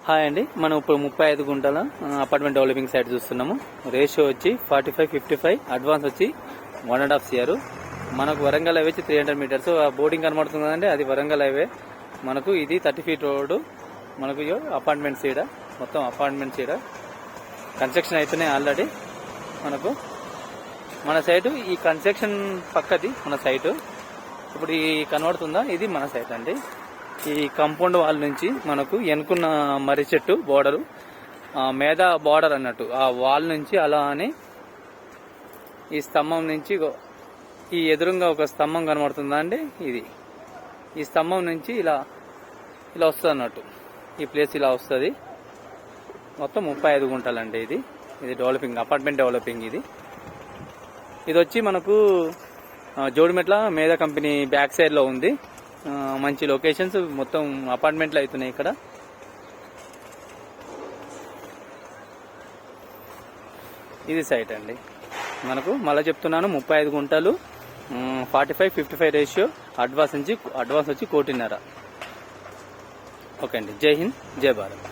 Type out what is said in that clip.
Hi అండి, మనం ఇప్పుడు 35 గుంటల అపార్ట్మెంట్ డెవలపింగ్ సైట్ చూస్తున్నాము. రేషియో వచ్చి 45-55, అడ్వాన్స్ వచ్చి 1.5 CR. మనకు వరంగల్ హైవే వచ్చి 300 మీటర్స్. ఆ బోర్డింగ్ కనబడుతుంది కదండి, అది వరంగల్ హైవే. మనకు ఇది 30 ఫీట్ రోడ్డు. మనకు అపార్ట్మెంట్ సైడ్, మొత్తం అపార్ట్మెంట్ సైడ్ కన్స్ట్రక్షన్ అవుతున్నాయి ఆల్రెడీ. మనకు మన సైటు ఈ కన్స్ట్రక్షన్ పక్కది మన సైటు. ఇప్పుడు ఈ కనబడుతుందా, ఇది మన సైట్ అండి. ఈ కాంపౌండ్ వాల్ నుంచి మనకు ఎనుకున్న మర్రి చెట్టు బోర్డరు, మీద బోర్డర్ అన్నట్టు, ఆ వాల్ నుంచి అలా అని ఈ స్తంభం నుంచి ఈ ఎదురుగా ఒక స్తంభం కనబడుతుందా అండి, ఇది ఈ స్తంభం నుంచి ఇలా ఇలా వస్తుంది అన్నట్టు. ఈ ప్లేస్ ఇలా వస్తుంది. మొత్తం 35 గుంటలండి. ఇది డెవలపింగ్, అపార్ట్మెంట్ డెవలపింగ్. ఇది వచ్చి మనకు జోడిమెట్ల మేధ కంపెనీ బ్యాక్ సైడ్ లో ఉంది. మంచి లొకేషన్స్, మొత్తం అపార్ట్మెంట్లు అవుతున్నాయి ఇక్కడ. ఇది సైట్ అండి. మనకు మళ్ళీ చెప్తున్నాను, 35 గుంటలు, 45-55 రేషియో. అడ్వాన్స్ వచ్చి 1.5 కోటి. ఓకే అండి. జై హింద్, జై భారత్.